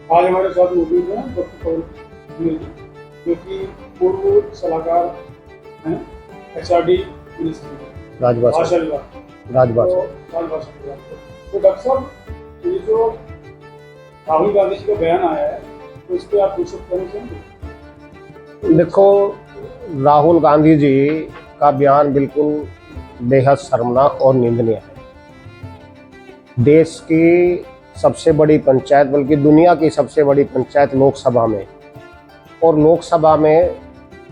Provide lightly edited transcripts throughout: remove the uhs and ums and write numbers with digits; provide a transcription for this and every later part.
आज हमारे साथ मौजूद हैं डॉक्टर पवन जी, जो कि पूर्व सलाहकार हैं HRD मिनिस्ट्री राजभाषा भाषा विभाग राजभाषा राजभाषा विभाग। तो डॉक्टर साहब, ये जो राहुल गांधी जी का बयान आया है, तो इस पर आप कुछ कहना चाहेंगे? देखो, राहुल गांधी जी का बयान बिल्कुल बेहद शर्मनाक और निंदनीय है। देश की सबसे बड़ी पंचायत, बल्कि दुनिया की सबसे बड़ी पंचायत लोकसभा में, और लोकसभा में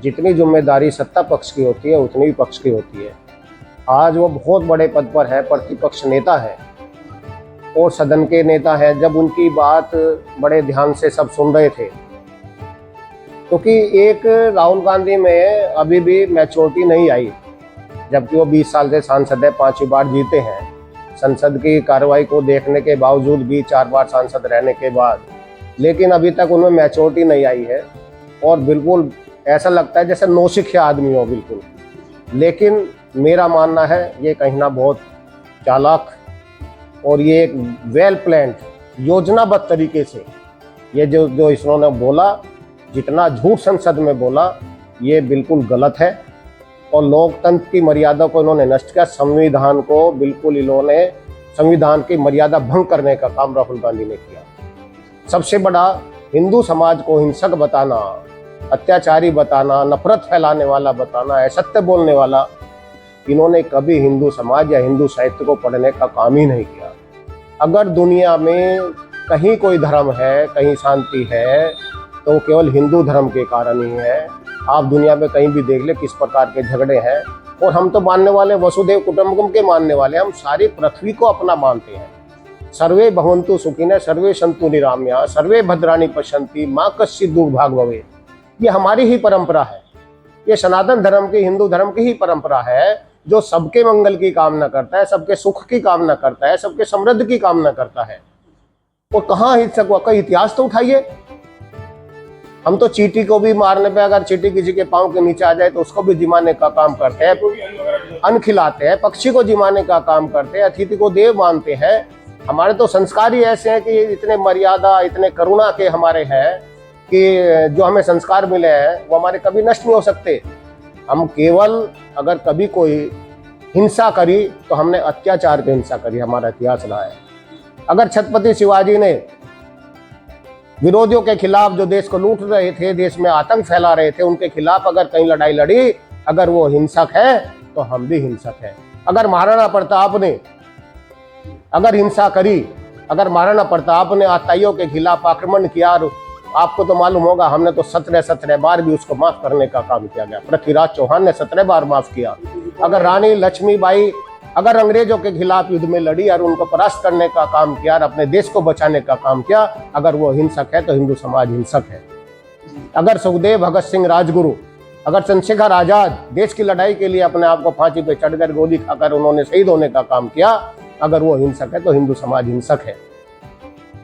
जितनी जिम्मेदारी सत्ता पक्ष की होती है उतनी विपक्ष की होती है। आज वो बहुत बड़े पद पर है, प्रतिपक्ष नेता है और सदन के नेता है। जब उनकी बात बड़े ध्यान से सब सुन रहे थे, क्योंकि एक राहुल गांधी में अभी भी मैच्योरिटी नहीं आई, जबकि वो 20 साल से सांसद है, 5 बार जीते हैं। संसद की कार्रवाई को देखने के बावजूद भी 4 बार सांसद रहने के बाद, लेकिन अभी तक उनमें मैच्योरिटी नहीं आई है और बिल्कुल ऐसा लगता है जैसे नौसिखिया आदमी हो बिल्कुल। लेकिन मेरा मानना है ये कहीं ना बहुत चालाक और ये एक वेल प्लान्ड योजनाबद्ध तरीके से ये जो इन्होंने बोला, जितना झूठ संसद में बोला, ये बिल्कुल गलत है और लोकतंत्र की मर्यादा को इन्होंने नष्ट किया। संविधान को बिल्कुल इन्होंने संविधान की मर्यादा भंग करने का काम राहुल गांधी ने किया। सबसे बड़ा हिंदू समाज को हिंसक बताना, अत्याचारी बताना, नफरत फैलाने वाला बताना, असत्य बोलने वाला, इन्होंने कभी हिंदू समाज या हिंदू साहित्य को पढ़ने का काम ही नहीं किया। अगर दुनिया में कहीं कोई धर्म है, कहीं शांति है, तो केवल हिंदू धर्म के कारण ही है। आप दुनिया में कहीं भी देख ले किस प्रकार के झगड़े हैं। और हम तो मानने वाले वसुदेव कुटुंबकम के मानने वाले, हम सारी पृथ्वी को अपना मानते हैं। सर्वे भवन्तु सुखिनः, सर्वे सन्तु निरामया, सर्वे भद्राणि पश्यन्ति, मा कश्चित् दुर्भाग् भवेत्। ये हमारी ही परंपरा है, ये सनातन धर्म की, हिंदू धर्म की ही परंपरा है, जो सबके मंगल की कामना करता है, सबके सुख की कामना करता है, सबके समृद्धि की कामना करता है। और कहाँ हिंसक हुआ? कई इतिहास तो उठाइए। हम तो चींटी को भी मारने पे, अगर चींटी किसी के पांव के नीचे आ जाए तो उसको भी जिमाने का काम करते हैं, अन्न खिलाते हैं, पक्षी को जिमाने का काम करते हैं, अतिथि को देव मानते हैं। हमारे तो संस्कार ही ऐसे हैं कि इतने मर्यादा, इतने करुणा के हमारे हैं कि जो हमें संस्कार मिले हैं वो हमारे कभी नष्ट नहीं हो सकते। हम केवल अगर कभी कोई हिंसा करी तो हमने अत्याचार की हिंसा करी, हमारा इतिहास रहा है। अगर छत्रपति शिवाजी ने विरोधियों के खिलाफ, जो देश को लूट रहे थे, देश में आतंक फैला रहे थे, उनके खिलाफ अगर कहीं लड़ाई लड़ी, अगर वो हिंसक है तो हम भी हिंसक हैं। अगर महाराणा प्रताप ने अगर हिंसा करी, अगर महाराणा प्रताप ने आताइयों के खिलाफ आक्रमण किया, आपको तो मालूम होगा, हमने तो 17 बार भी उसको माफ करने का काम किया गया। पृथ्वीराज चौहान ने 17 बार माफ किया। अगर रानी लक्ष्मीबाई अगर अंग्रेजों के खिलाफ युद्ध में लड़ी और उनको परास्त करने का काम किया और अपने देश को बचाने का काम किया, अगर वो हिंसक है तो हिंदू समाज हिंसक है। अगर सुखदेव, भगत सिंह, राजगुरु, अगर चंद्रशेखर आजाद देश की लड़ाई के लिए अपने आप को फांसी पे चढ़कर गोली खाकर उन्होंने शहीद होने का काम किया, अगर वो हिंसक है तो हिंदू समाज हिंसक है।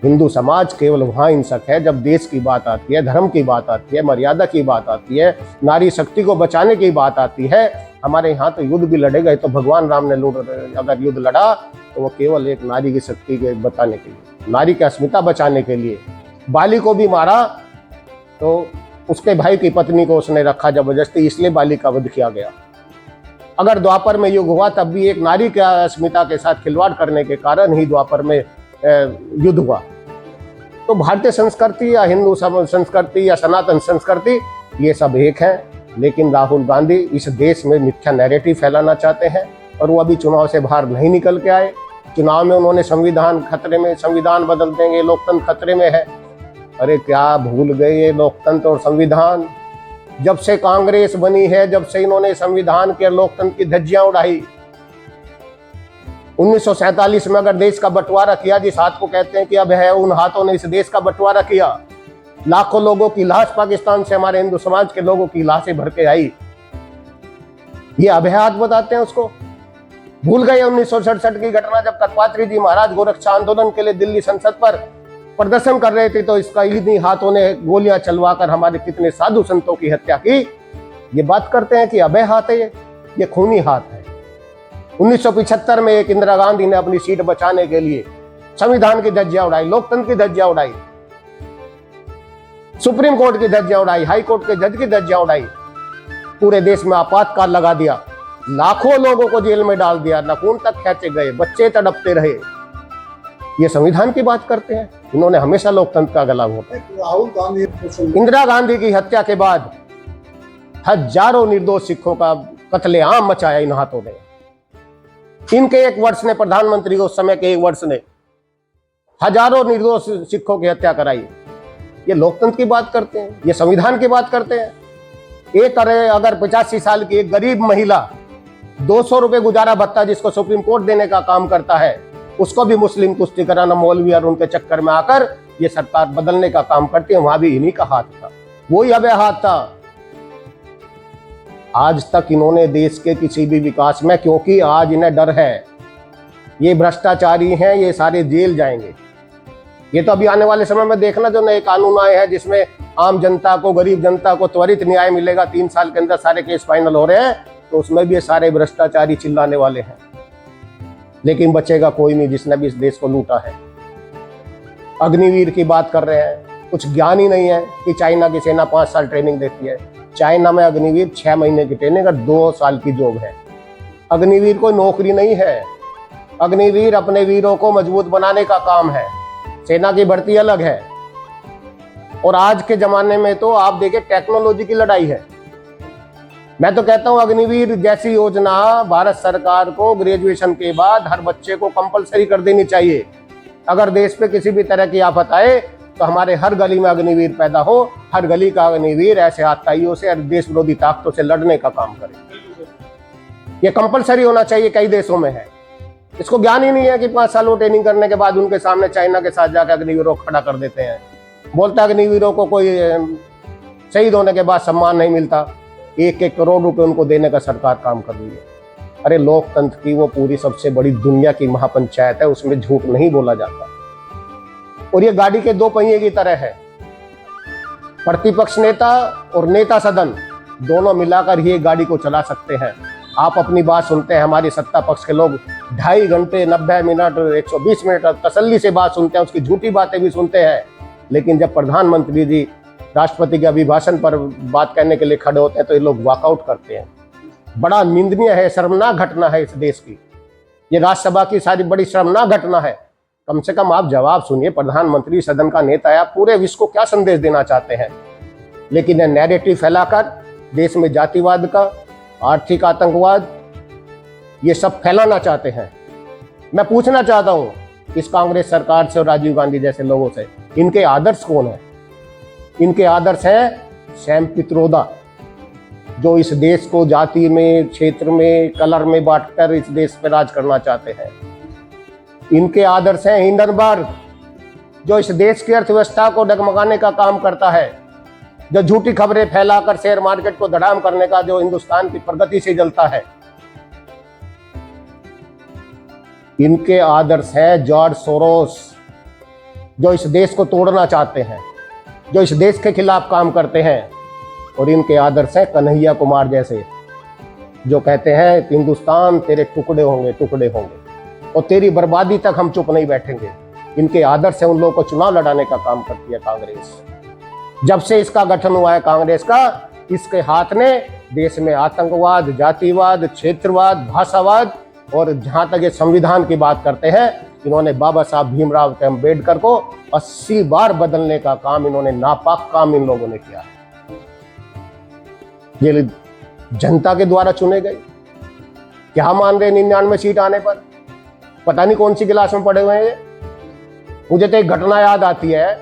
हिंदू समाज केवल वहाँ हिंसक है जब देश की बात आती है, धर्म की बात आती है, मर्यादा की बात आती है, नारी शक्ति को बचाने की बात आती है। हमारे यहाँ तो युद्ध भी लड़ेगा, तो भगवान राम ने अगर युद्ध लड़ा तो वो केवल एक नारी की शक्ति के बताने के लिए, नारी की अस्मिता बचाने के लिए। बाली को भी मारा तो उसके भाई की पत्नी को उसने रखा जबरदस्ती, इसलिए बाली का वध किया गया। अगर द्वापर में युग हुआ तब भी एक नारी की अस्मिता के साथ खिलवाड़ करने के कारण ही द्वापर में युद्ध हुआ। तो भारतीय संस्कृति या हिंदू संस्कृति या सनातन संस्कृति, ये सब एक है। लेकिन राहुल गांधी इस देश में मिथ्या नैरेटिव फैलाना चाहते हैं और वो अभी चुनाव से बाहर नहीं निकल के आए। चुनाव में उन्होंने संविधान खतरे में, संविधान बदल देंगे, लोकतंत्र खतरे में है। अरे क्या भूल गए ये लोकतंत्र और संविधान? जब से कांग्रेस बनी है, जब से इन्होंने संविधान के लोकतंत्र की धज्जियां उड़ाई। 1947 में अगर देश का बंटवारा किया, जिस हाथ को कहते हैं कि अब है, उन हाथों ने इस देश का बंटवारा किया। लाखों लोगों की लाश पाकिस्तान से हमारे हिंदू समाज के लोगों की लाशें भर के आई। ये अभय हाथ बताते हैं उसको। भूल गए 1967 की घटना, जब तत्पात्री जी महाराज गोरक्षा आंदोलन के लिए दिल्ली संसद पर प्रदर्शन कर रहे थे, तो इसका इन्हीं हाथों ने गोलियां चलवाकर हमारे कितने साधु संतों की हत्या की। ये बात करते हैं कि अभय हाथ है, ये खूनी हाथ है। 1975 में एक इंदिरा गांधी ने अपनी सीट बचाने के लिए संविधान की धज्जियां उड़ाई, लोकतंत्र की धज्जियां उड़ाई। सुप्रीम कोर्ट की धज्जियां उड़ाई, हाई कोर्ट के जज की धज्जियां उड़ाई, पूरे देश में आपातकाल लगा दिया, लाखों लोगों को जेल में डाल दिया, नाखून तक खींचे गए, बच्चे तड़पते रहे। ये संविधान की बात करते हैं। इन्होंने हमेशा लोकतंत्र का गला घोटा। राहुल गांधी, इंदिरा गांधी की हत्या के बाद हजारों निर्दोष सिखों का कत्लेआम मचाया इन हाथों ने। इनके एक वर्ष ने, प्रधानमंत्री को उस समय के एक वर्ष ने हजारों निर्दोष सिखों की हत्या कराई। ये लोकतंत्र की बात करते हैं, ये संविधान की बात करते हैं। एक अगर 85 साल की एक गरीब महिला 200 रुपए गुजारा भत्ता जिसको सुप्रीम कोर्ट देने का काम करता है, उसको भी मुस्लिम कुश्ती कराना, मौलवी और उनके चक्कर में आकर ये सरकार बदलने का काम करती है। वहां भी इन्हीं का हाथ था, वही अबे हाथ था। आज तक इन्होंने देश के किसी भी विकास में, क्योंकि आज इन्हें डर है, ये भ्रष्टाचारी हैं, ये सारे जेल जाएंगे। ये तो अभी आने वाले समय में देखना, जो नए कानून आए हैं जिसमें आम जनता को, गरीब जनता को त्वरित न्याय मिलेगा, 3 साल के अंदर सारे केस फाइनल हो रहे हैं, तो उसमें भी ये सारे भ्रष्टाचारी चिल्लाने वाले हैं। लेकिन बचेगा कोई नहीं जिसने भी इस देश को लूटा है। अग्निवीर की बात कर रहे हैं, कुछ ज्ञान ही नहीं है कि चाइना की सेना 5 साल ट्रेनिंग देती है। चाइना में अग्निवीर 6 महीने की ट्रेनिंग और 2 साल की जॉब है। अग्निवीर कोई नौकरी नहीं है। अग्निवीर अपने वीरों को मजबूत बनाने का काम है। सेना की भर्ती अलग है। और आज के जमाने में तो आप देखिए टेक्नोलॉजी की लड़ाई है। मैं तो कहता हूं अग्निवीर जैसी योजना भारत सरकार को ग्रेजुएशन के बाद हर बच्चे को कंपलसरी कर देनी चाहिए। अगर देश पे किसी भी तरह की आफत आए तो हमारे हर गली में अग्निवीर पैदा हो, हर गली का अग्निवीर ऐसे आतताइयों से, देश विरोधी ताकतों से लड़ने का काम करे। ये कंपलसरी होना चाहिए, कई देशों में है। इसको ज्ञान ही नहीं है कि 5 साल वो ट्रेनिंग करने के बाद उनके सामने चाइना के साथ जाकर अग्निवीरों को खड़ा कर देते हैं। बोलता अग्निवीरों को कोई शहीद होने के बाद सम्मान नहीं मिलता, 1-1 करोड़ रुपए उनको देने का सरकार काम कर रही है। अरे लोकतंत्र की वो पूरी सबसे बड़ी दुनिया की महापंचायत है, उसमें झूठ नहीं बोला जाता। और ये गाड़ी के 2 पहिए की तरह है। प्रतिपक्ष नेता और नेता सदन दोनों मिलाकर ही गाड़ी को चला सकते हैं। आप अपनी बात सुनते हैं, हमारी सत्ता पक्ष के लोग 2.5 घंटे, 90 मिनट, 120 मिनट तसल्ली से बात सुनते हैं, उसकी झूठी बातें भी सुनते हैं। लेकिन जब प्रधानमंत्री जी राष्ट्रपति के अभिभाषण पर बात करने के लिए खड़े होते हैं तो ये लोग वॉकआउट करते हैं। बड़ा निंदनीय है, शर्मनाक घटना है इस देश की। ये राज्यसभा की सारी बड़ी शर्मनाक घटना है। कम से कम आप जवाब सुनिए, प्रधानमंत्री सदन का नेता है, आप पूरे विश्व को क्या संदेश देना चाहते हैं? लेकिन ये नैरेटिव फैलाकर देश में जातिवाद का, आर्थिक आतंकवाद, ये सब फैलाना चाहते हैं। मैं पूछना चाहता हूं इस कांग्रेस सरकार से और राजीव गांधी जैसे लोगों से, इनके आदर्श कौन है? इनके आदर्श हैं सैम पित्रोदा, जो इस देश को जाति में, क्षेत्र में, कलर में बांटकर इस देश पर राज करना चाहते हैं। इनके आदर्श हैं हिंडनबर्ग, जो इस देश की अर्थव्यवस्था को डगमगाने का काम करता है, जो झूठी खबरें फैलाकर शेयर मार्केट को धड़ाम करने का, जो हिंदुस्तान की प्रगति से जलता है। इनके आदर्श हैं जॉर्ज सोरोस, जो इस देश को तोड़ना चाहते हैं, जो इस देश के खिलाफ काम करते हैं। और इनके आदर्श हैं कन्हैया कुमार जैसे, जो कहते हैं हिंदुस्तान तेरे टुकड़े होंगे, टुकड़े होंगे, और तेरी बर्बादी तक हम चुप नहीं बैठेंगे। इनके आदर्श है उन लोगों को चुनाव लड़ाने का काम करती है कांग्रेस। जब से इसका गठन हुआ है कांग्रेस का, इसके हाथ ने देश में आतंकवाद, जातिवाद, क्षेत्रवाद, भाषावाद, और जहां तक ये संविधान की बात करते हैं, इन्होंने बाबा साहब भीमराव अम्बेडकर को 80 बार बदलने का काम, इन्होंने नापाक काम इन लोगों ने किया है। ये जनता के द्वारा चुने गए। क्या मान रहे 99 सीट आने पर? पता नहीं कौन सी क्लास में पढ़े हुए हैं। मुझे तो एक घटना याद आती है।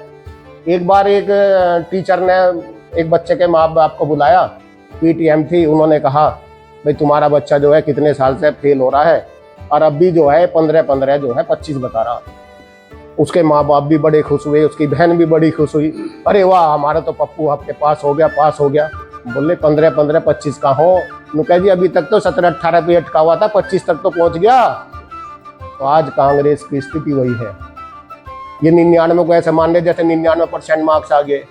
एक बार एक टीचर ने एक बच्चे के माँ बाप को बुलाया, पीटीएम थी, उन्होंने कहा भाई तुम्हारा बच्चा जो है कितने साल से फेल हो रहा है, और अब भी जो है 15 जो है 25 बता रहा। उसके माँ बाप भी बड़े खुश हुए, उसकी बहन भी बड़ी खुश हुई। अरे वाह, हमारा तो पप्पू आपके पास हो गया, पास हो गया। बोले 15 25 का हो? कह जी अभी तक तो 17 18 पे अटका हुआ था, 25 तक तो पहुंच गया। तो आज कांग्रेस की स्थिति वही है। ये 99 को ऐसे मान ले जैसे 99% मार्क्स आ गए।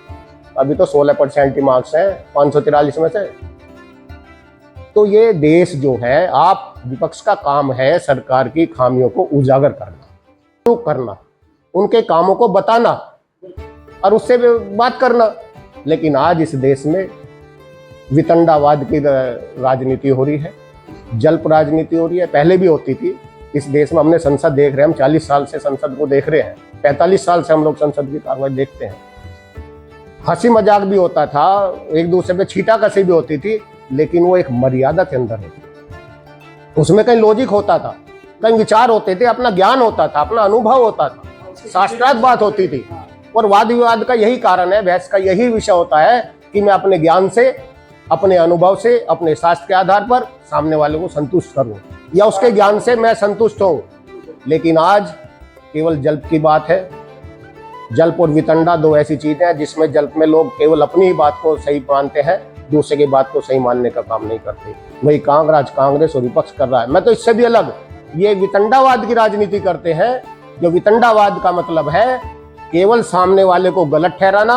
अभी तो 16% ही मार्क्स हैं 543 में से। तो ये देश जो है, आप विपक्ष का काम है सरकार की खामियों को उजागर करना, उनके कामों को बताना और उससे बात करना। लेकिन आज इस देश में वितंडावाद की राजनीति हो रही है, जल्प राजनीति हो रही है। पहले भी होती थी इस देश में। हमने संसद देख रहे हैं, हम 40 साल से संसद को देख रहे हैं, 45 साल से हम लोग संसद की कार्रवाई देखते हैं। हंसी मजाक भी होता था, एक दूसरे पे छींटाकशी भी होती थी, लेकिन वो एक मर्यादा के अंदर होती थी। उसमें कहीं लॉजिक होता था, कहीं विचार होते थे, अपना ज्ञान होता था, अपना अनुभव होता था, शास्त्रार्थ बात होती थी। और वाद विवाद का यही कारण है, बहस का यही विषय होता है कि मैं अपने ज्ञान से, अपने अनुभव से, अपने शास्त्र के आधार पर सामने वाले को संतुष्ट करूं या उसके ज्ञान से मैं संतुष्ट हूं। लेकिन आज केवल जल्प की बात है। जल्प और वितंडा दो ऐसी चीजें हैं जिसमें जल्प में लोग केवल अपनी ही बात को सही मानते हैं, दूसरे की बात को सही मानने का काम नहीं करते। वही कांग्रेस और विपक्ष कर रहा है। मैं तो इससे भी अलग ये वितंडावाद की राजनीति करते हैं, जो वितंडावाद का मतलब है केवल सामने वाले को गलत ठहराना,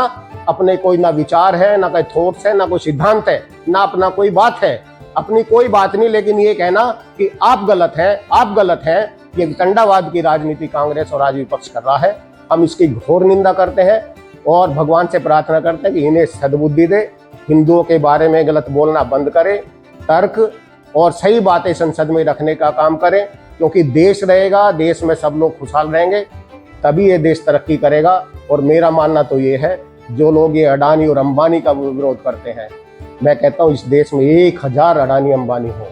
अपने कोई ना विचार है, ना कोई थॉट्स है, ना कोई सिद्धांत है, ना अपना कोई बात है, अपनी कोई बात नहीं, लेकिन ये कहना कि आप गलत हैं, आप गलत हैं। ये वितंडावाद की राजनीति कांग्रेस और आज विपक्ष कर रहा है। हम इसकी घोर निंदा करते हैं और भगवान से प्रार्थना करते हैं कि इन्हें सद्बुद्धि दे, हिंदुओं के बारे में गलत बोलना बंद करे, तर्क और सही बातें संसद में रखने का काम करें, क्योंकि देश रहेगा, देश में सब लोग खुशहाल रहेंगे, तभी ये देश तरक्की करेगा। और मेरा मानना तो ये है, जो लोग ये अडानी और अंबानी का विरोध करते हैं, मैं कहता हूँ इस देश में 1000 अडानी अंबानी हो,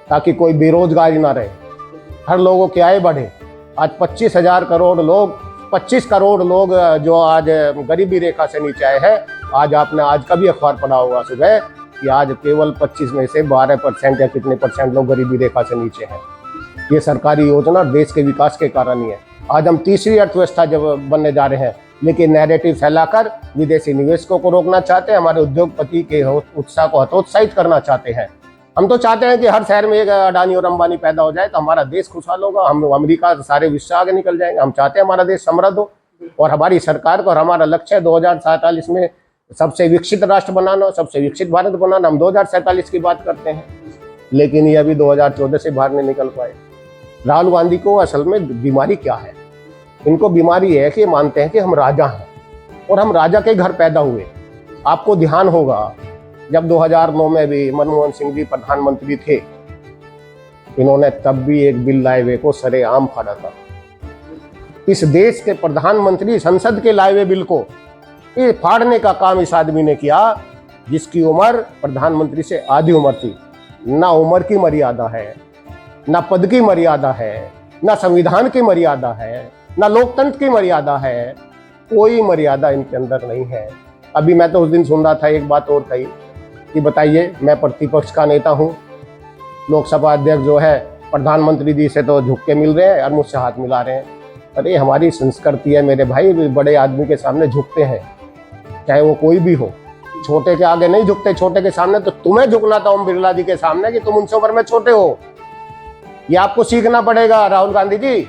ताकि कोई बेरोजगारी ना रहे, हर लोगों की आय बढ़े। आज 25 करोड़ लोग जो आज गरीबी रेखा से नीचे आए हैं। आज का भी अखबार पढ़ा होगा सुबह कि आज केवल 25 में से 12% या कितने % लोग गरीबी रेखा से नीचे हैं। ये सरकारी योजना देश के विकास के कारण ही है। आज हम तीसरी अर्थव्यवस्था जब बनने जा रहे हैं, लेकिन नैरेटिव फैलाकर विदेशी निवेशकों को रोकना चाहते हैं, हमारे उद्योगपति के उत्साह को हतोत्साहित करना चाहते हैं। हम तो चाहते हैं कि हर शहर में एक अडानी और अंबानी पैदा हो जाए तो हमारा देश खुशहाल होगा, हम अमेरिका सारे विश्व आगे निकल जाएंगे। हम चाहते हैं हमारा देश समृद्ध हो, और हमारी सरकार का और हमारा लक्ष्य है 2047 में सबसे विकसित राष्ट्र बनाना, सबसे विकसित भारत बनाना। हम 2047 की बात करते हैं, लेकिन ये अभी 2014 से बाहर नहीं निकल पाए। राहुल गांधी को असल में बीमारी क्या है? इनको बीमारी है कि मानते हैं कि हम राजा हैं और हम राजा के घर पैदा हुए। आपको ध्यान होगा जब 2009 में भी मनमोहन सिंह जी प्रधानमंत्री थे, इन्होंने तब भी एक बिल लाए हुए को सरेआम फाड़ा था। इस देश के प्रधानमंत्री संसद के लाए हुए बिल को ये फाड़ने का काम इस आदमी ने किया, जिसकी उम्र प्रधानमंत्री से आधी उम्र थी। ना उम्र की मर्यादा है, ना पद की मर्यादा है, ना संविधान की मर्यादा है, ना लोकतंत्र की मर्यादा है, कोई मर्यादा इनके अंदर नहीं है। अभी मैं तो उस दिन सुन रहा था, एक बात और कही कि बताइए, मैं प्रतिपक्ष का नेता हूँ, लोकसभा अध्यक्ष जो है प्रधानमंत्री जी से तो झुक के मिल रहे हैं और मुझसे हाथ मिला रहे हैं। अरे हमारी संस्कृति है मेरे भाई, बड़े आदमी के सामने झुकते हैं, चाहे वो कोई भी हो। छोटे के आगे नहीं झुकते, छोटे के सामने। तो तुम्हें झुकना था ओम बिरला जी के सामने कि तुम उनसे उम्र में छोटे हो, ये आपको सीखना पड़ेगा राहुल गांधी जी।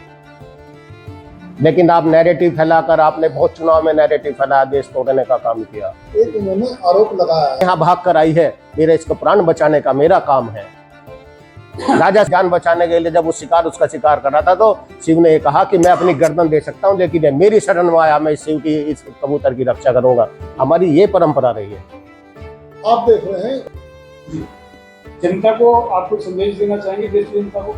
लेकिन आप नैरेटिव फैलाकर, आपने बहुत चुनाव में नैरेटिव फैलाया, देश तोड़ने का काम किया। एक उन्होंने आरोप लगाया यहाँ भाग कर आई है, मेरे इसको प्राण बचाने का मेरा काम है। राजा जान बचाने के लिए जब वो उसका शिकार कर रहा था, तो शिव ने कहा कि मैं अपनी गर्दन दे सकता हूँ, लेकिन मेरी शरण में आया, मैं शिव की इस कबूतर की रक्षा करूंगा। हमारी ये परंपरा रही है। आप देख रहे हैं जनता को आप कुछ संदेश देना चाहेंगे देश की जनता को?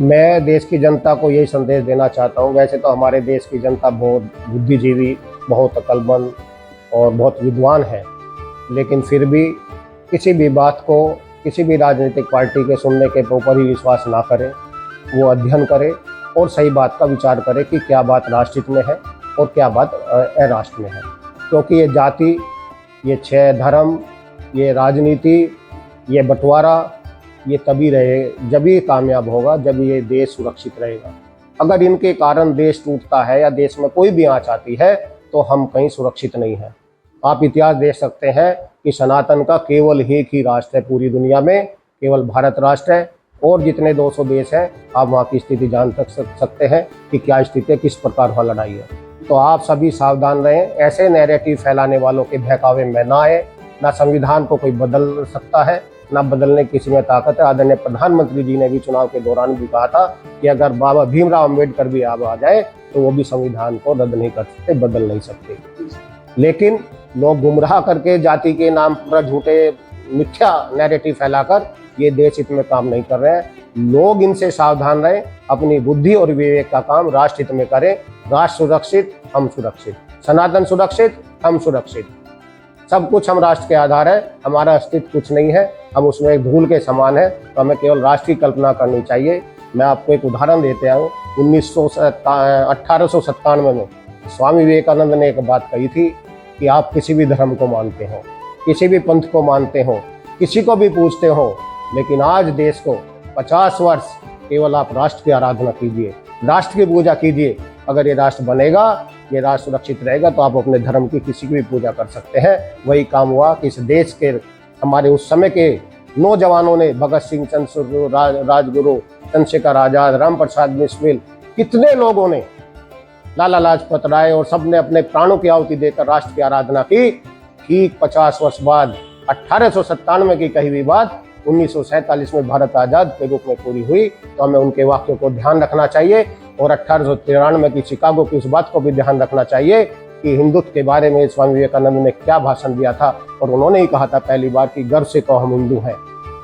मैं देश की जनता को यही संदेश देना चाहता हूँ। वैसे तो हमारे देश की जनता बहुत बुद्धिजीवी, बहुत अक्लमंद और बहुत विद्वान है, लेकिन फिर भी किसी भी बात को किसी भी राजनीतिक पार्टी के सुनने के ऊपर ही विश्वास ना करें। वो अध्ययन करे और सही बात का विचार करे कि क्या बात राष्ट्रहित में है और क्या बात अराष्ट्र में है। क्योंकि ये जाति, ये 6 धर्म, ये राजनीति, ये बंटवारा, ये तभी रहे जब ही कामयाब होगा, जब ये देश सुरक्षित रहेगा। अगर इनके कारण देश टूटता है या देश में कोई भी आँच आती है, तो हम कहीं सुरक्षित नहीं हैं। आप इतिहास देख सकते हैं कि सनातन का केवल एक ही राष्ट्र है पूरी दुनिया में, केवल भारत राष्ट्र है। और जितने 200 देश हैं, आप वहाँ की स्थिति जान सकते हैं कि क्या स्थिति है, किस प्रकार वहाँ लड़ाई है। तो आप सभी सावधान रहें, ऐसे नैरेटिव फैलाने वालों के बहकावे में ना आए। ना संविधान को कोई बदल सकता है, ना बदलने की किसी में ताकत है। आदरणीय प्रधानमंत्री जी ने भी चुनाव के दौरान भी कहा था कि अगर बाबा भीमराव अम्बेडकर भी आ जाए तो वो भी संविधान को रद्द नहीं कर सकते, बदल नहीं सकते। लेकिन लोग गुमराह करके जाति के नाम पर झूठे मिथ्या नैरेटिव फैलाकर ये देश हित में काम नहीं कर रहे हैं। लोग इनसे सावधान रहें, अपनी बुद्धि और विवेक का काम राष्ट्र हित में करें। राष्ट्र सुरक्षित, हम सुरक्षित, सनातन सुरक्षित, हम सुरक्षित, सब कुछ हम राष्ट्र के आधार है। हमारा अस्तित्व कुछ नहीं है, हम उसमें एक धूल के समान है। तो हमें केवल राष्ट्र की कल्पना करनी चाहिए। मैं आपको एक उदाहरण देते हूँ। 1897 में स्वामी विवेकानंद ने एक बात कही थी कि आप किसी भी धर्म को मानते हो, किसी भी पंथ को मानते हो, किसी को भी पूजते हो, लेकिन आज देश को 50 वर्ष केवल आप राष्ट्र की आराधना कीजिए, राष्ट्र की पूजा कीजिए। अगर ये राष्ट्र बनेगा, ये राष्ट्र सुरक्षित रहेगा, तो आप अपने धर्म की किसी की भी पूजा कर सकते हैं। वही काम हुआ कि इस देश के हमारे उस समय के नौजवानों ने, भगत सिंह, चंद्रशेखर, राजगुरु, चंद्रशेखर आजाद, राम प्रसाद बिस्मिल, कितने लोगों ने, लाला लाजपत राय, और सबने अपने प्राणों की आहुति देकर राष्ट्र की आराधना की। ठीक 50 वर्ष बाद 1897 की कही हुई बात 1947 में भारत आजाद के रूप में पूरी हुई। तो हमें उनके वाक्यों को ध्यान रखना चाहिए और 1893 की शिकागो की उस बात को भी ध्यान रखना चाहिए कि हिंदुत्व के बारे में स्वामी विवेकानंद ने क्या भाषण दिया था। और उन्होंने ही कहा था पहली बार कि गर्व से कहो हम हिंदू हैं।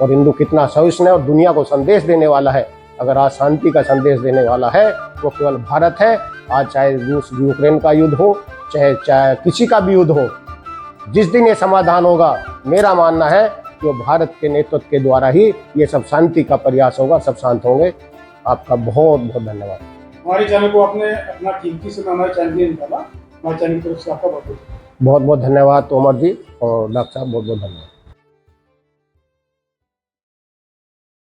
और हिंदू कितना सहिष्णु है और दुनिया को संदेश देने वाला है। अगर आज शांति का संदेश देने वाला है वो केवल भारत है। आज चाहे रूस यूक्रेन का युद्ध हो, चाहे किसी का भी युद्ध हो, जिस दिन ये समाधान होगा, मेरा मानना है कि वो भारत के नेतृत्व के द्वारा ही ये सब शांति का प्रयास होगा, सब शांत होंगे। आपका बहुत बहुत धन्यवाद। हमारे चैनल को आपने अपना कीमती समय हमारे चैनल में निकाला। हमारे चैनल की तरफ से आपका बहुत बहुत बहुत धन्यवाद तोमर जी और डॉक्टर साहब, बहुत बहुत धन्यवाद।